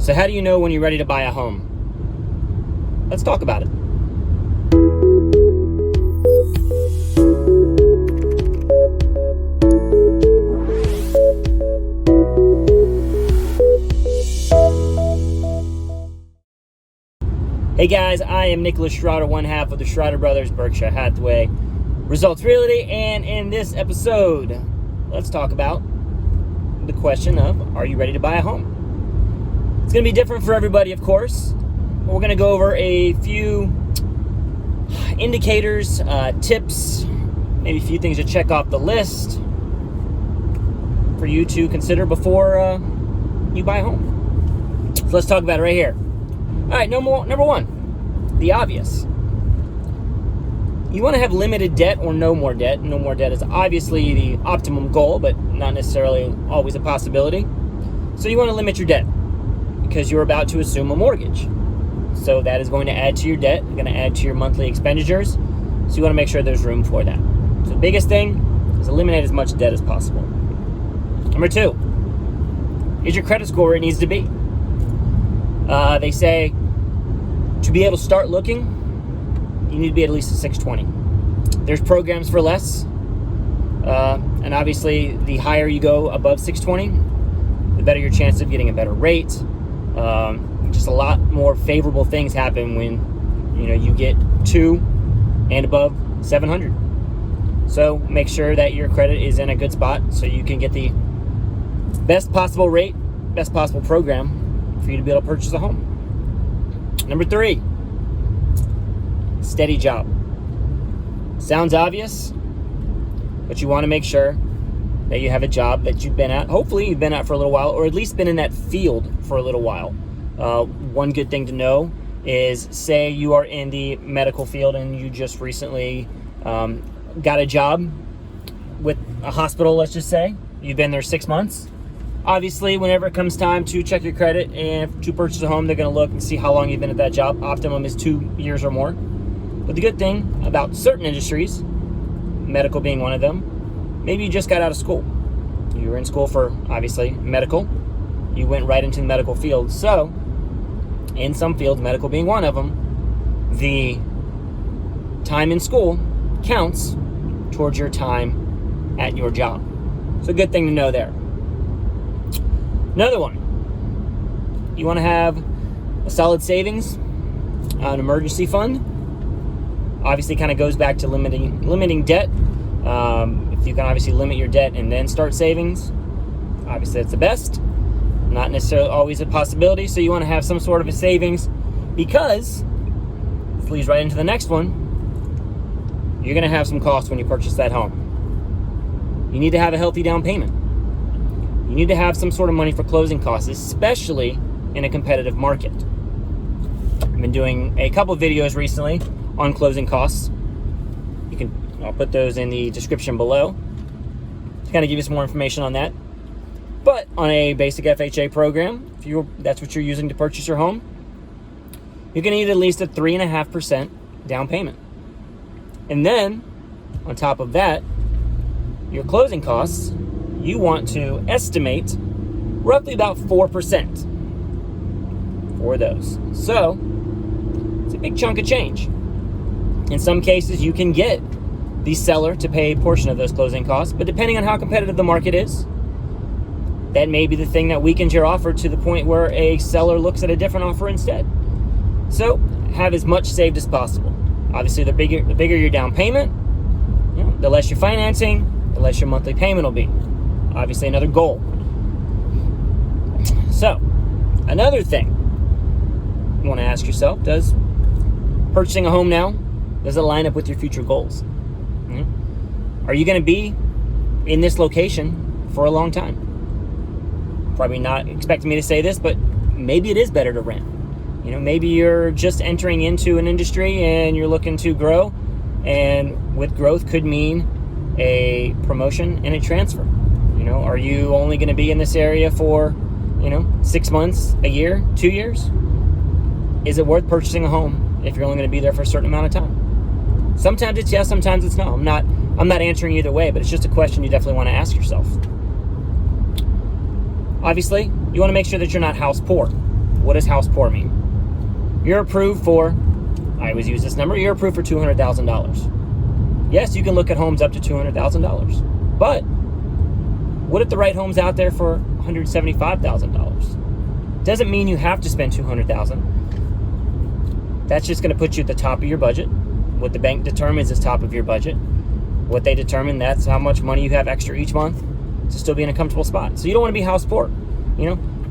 So how do you know when you're ready to buy a home? Let's talk about it. Hey guys, I am Nicholas Shrouder, one half of the Shrouder Brothers, Berkshire Hathaway Results Realty, and in this episode, let's talk about the question of, are you ready to buy a home? It's going to be different for everybody, of course. We're going to go over a few indicators, tips, maybe a few things to check off the list for you to consider before you buy a home. So let's talk about it right here. All right, number one, the obvious. You want to have limited debt or no more debt. No more debt is obviously the optimum goal, but not necessarily always a possibility. So you want to limit your debt because you're about to assume a mortgage. So that is going to add to your debt, going to add to your monthly expenditures. So you want to make sure there's room for that. So the biggest thing is eliminate as much debt as possible. Number two, is your credit score where it needs to be? They say to be able to start looking, you need to be at least a 620. There's programs for less, and obviously the higher you go above 620, the better your chance of getting a better rate. Just a lot more favorable things happen when you get 2 and above 700. So make sure that your credit is in a good spot so you can get the best possible rate, best possible program for you to be able to purchase a home. Number 3, steady job. Sounds obvious, but you want to make sure that you have a job that you've been at. Hopefully you've been at for a little while, or at least been in that field for a little while. One good thing to know is, say you are in the medical field and you just recently got a job with a hospital, let's just say. You've been there 6 months. Obviously, whenever it comes time to check your credit and to purchase a home, they're going to look and see how long you've been at that job. Optimum is 2 years or more. But the good thing about certain industries, medical being one of them, maybe you just got out of school. You were in school for, obviously, medical. You went right into the medical field. So, in some fields, medical being one of them, the time in school counts towards your time at your job. So, a good thing to know there. Another one, you want to have a solid savings, an emergency fund. Obviously, kind of goes back to limiting debt. If you can obviously limit your debt and then start savings, obviously that's the best. Not necessarily always a possibility, so you want to have some sort of a savings, because this leads right into the next one. You're going to have some costs when you purchase that home. You need to have a healthy down payment. You need to have some sort of money for closing costs, especially in a competitive market. I've been doing a couple of videos recently on closing costs. I'll put those in the description below to kind of give you some more information on that. But on a basic FHA program, if that's what you're using to purchase your home, you're going to need at least a 3.5% down payment. And then, on top of that, your closing costs, you want to estimate roughly about 4% for those. So, it's a big chunk of change. In some cases, you can get the seller to pay a portion of those closing costs, but depending on how competitive the market is, that may be the thing that weakens your offer to the point where a seller looks at a different offer instead. So, have as much saved as possible. Obviously, the bigger your down payment, the less your financing, the less your monthly payment will be. Obviously, another goal. So, another thing you want to ask yourself, does purchasing a home now, does it line up with your future goals? Are you going to be in this location for a long time? Probably not expecting me to say this, but maybe it is better to rent. Maybe you're just entering into an industry and you're looking to grow, and with growth could mean a promotion and a transfer. Are you only going to be in this area for, 6 months, a year, 2 years? Is it worth purchasing a home if you're only going to be there for a certain amount of time? Sometimes it's yes, sometimes it's no. I'm not answering either way, but it's just a question you definitely want to ask yourself. Obviously, you want to make sure that you're not house poor. what does house poor mean? You're approved for, I always use this number, you're approved for $200,000. Yes, you can look at homes up to $200,000. But what if the right home's out there for $175,000? Doesn't mean you have to spend $200,000. That's just going to put you at the top of your budget. What the bank determines is top of your budget. What they determine, that's how much money you have extra each month to still be in a comfortable spot. So you don't want to be house poor.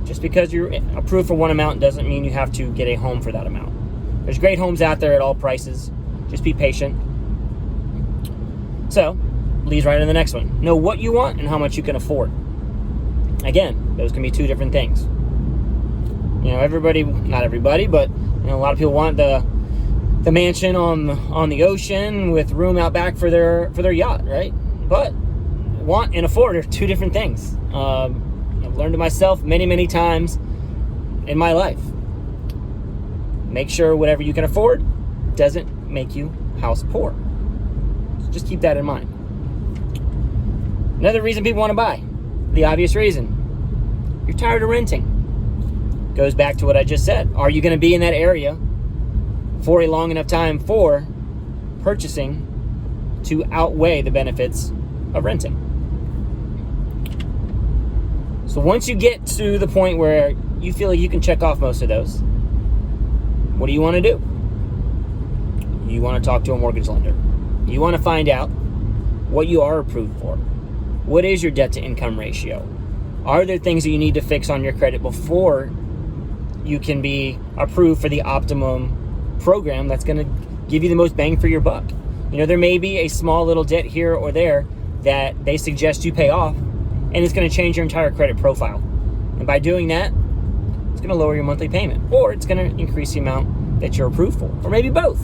Just because you're approved for one amount doesn't mean you have to get a home for that amount. There's great homes out there at all prices. Just be patient. So, leads right into the next one. Know what you want and how much you can afford. Again, those can be two different things. Everybody, not everybody, but a lot of people want the mansion on the ocean with room out back for their yacht, right? But want and afford are two different things. I've learned it myself many times in my life. Make sure whatever you can afford doesn't make you house poor. So just keep that in mind. Another reason people want to buy, the obvious reason, you're tired of renting. Goes back to what I just said. Are you going to be in that area for a long enough time for purchasing to outweigh the benefits of renting? So once you get to the point where you feel like you can check off most of those, what do you want to do? You want to talk to a mortgage lender. You want to find out what you are approved for. What is your debt to income ratio? Are there things that you need to fix on your credit before you can be approved for the optimum program that's going to give you the most bang for your buck? There may be a small little debt here or there that they suggest you pay off, and it's going to change your entire credit profile. And by doing that, it's going to lower your monthly payment, or it's going to increase the amount that you're approved for, or maybe both.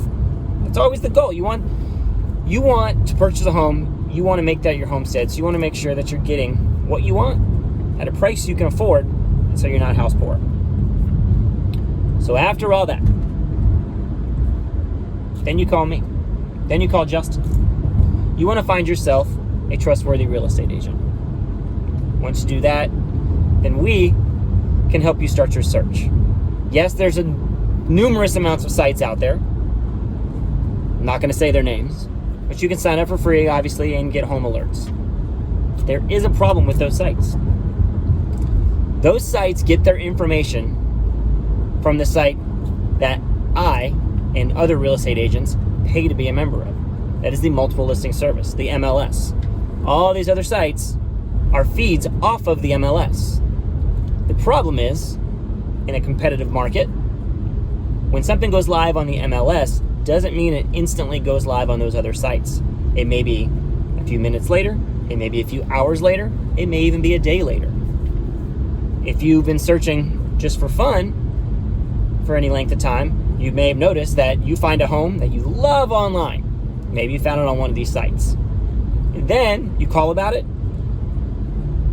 That's always the goal. You want to purchase a home. You want to make that your homestead. So you want to make sure that you're getting what you want at a price you can afford, so you're not house poor. So after all that, then you call me. Then you call Justin. You want to find yourself a trustworthy real estate agent. Once you do that, then we can help you start your search. Yes, there's numerous amounts of sites out there. I'm not going to say their names, but you can sign up for free, obviously, and get home alerts. There is a problem with those sites. Those sites get their information from the site that I and other real estate agents pay to be a member of. That is the multiple listing service, the MLS. All these other sites are feeds off of the MLS. The problem is, in a competitive market, when something goes live on the MLS, doesn't mean it instantly goes live on those other sites. It may be a few minutes later, it may be a few hours later, it may even be a day later. If you've been searching just for fun for any length of time, you may have noticed that you find a home that you love online. Maybe you found it on one of these sites. And then you call about it.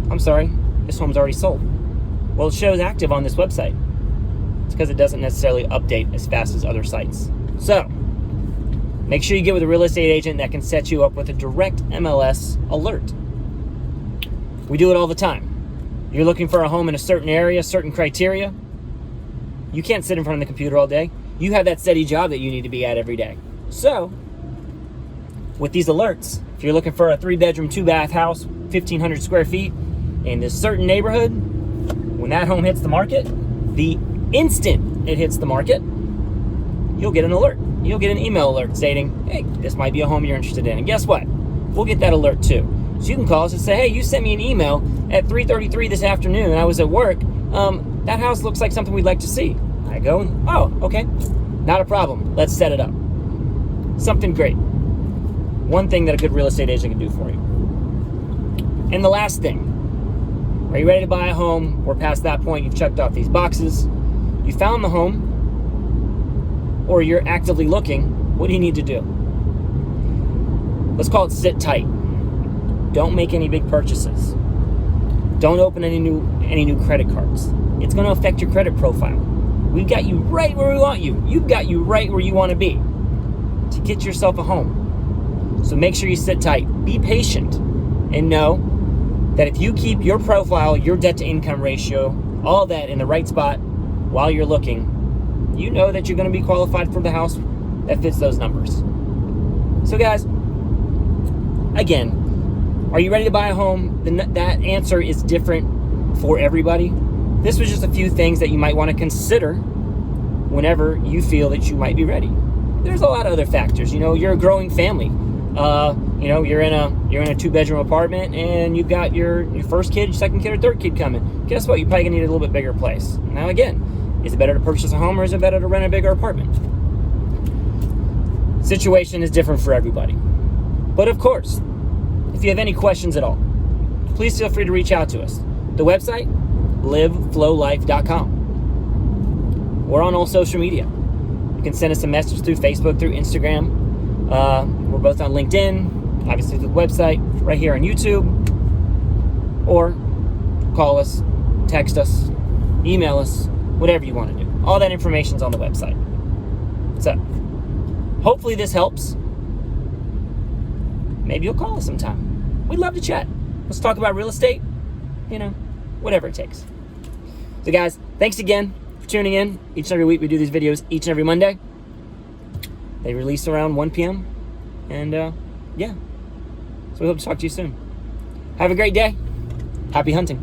I'm sorry, this home's already sold. Well, it shows active on this website. It's because it doesn't necessarily update as fast as other sites. So, make sure you get with a real estate agent that can set you up with a direct MLS alert. We do it all the time. You're looking for a home in a certain area, certain criteria. You can't sit in front of the computer all day. You have that steady job that you need to be at every day. So, with these alerts, if you're looking for a 3-bedroom, 2-bath house, 1,500 square feet, in this certain neighborhood, when that home hits the market, the instant it hits the market, you'll get an alert. You'll get an email alert stating, hey, this might be a home you're interested in. And guess what? We'll get that alert too. So you can call us and say, hey, you sent me an email at 3:33 this afternoon, and I was at work. That house looks like something we'd like to see. I go, oh, okay. Not a problem. Let's set it up. Something great. One thing that a good real estate agent can do for you. And the last thing, are you ready to buy a home? We're past that point. You've checked off these boxes. You found the home, or you're actively looking. What do you need to do? Let's call it sit tight. Don't make any big purchases. Don't open any new credit cards. It's going to affect your credit profile. We've got you right where we want you. You've got you right where you want to be to get yourself a home. So make sure you sit tight. Be patient and know that if you keep your profile, your debt to income ratio, all that in the right spot, while you're looking, you know that you're going to be qualified for the house that fits those numbers. So guys, again, are you ready to buy a home? That answer is different for everybody. This was just a few things that you might want to consider whenever you feel that you might be ready. There's a lot of other factors. You know, you're a growing family. You know, you're in a 2-bedroom apartment, and you've got your first kid, second kid, or third kid coming. Guess what? You're probably gonna need a little bit bigger place. Now, again, is it better to purchase a home, or is it better to rent a bigger apartment? Situation is different for everybody. But of course, if you have any questions at all, please feel free to reach out to us. The website, liveflowlife.com. We're on all social media. You can send us a message through Facebook, through Instagram. We're both on LinkedIn, obviously through the website, right here on YouTube. Or call us, text us, email us, whatever you want to do. All that information's on the website. So, hopefully this helps. Maybe you'll call us sometime. We'd love to chat. Let's talk about real estate, you know, whatever it takes. So guys, thanks again for tuning in. Each and every week we do these videos each and every Monday. They release around 1 p.m. And yeah, so we hope to talk to you soon. Have a great day. Happy hunting.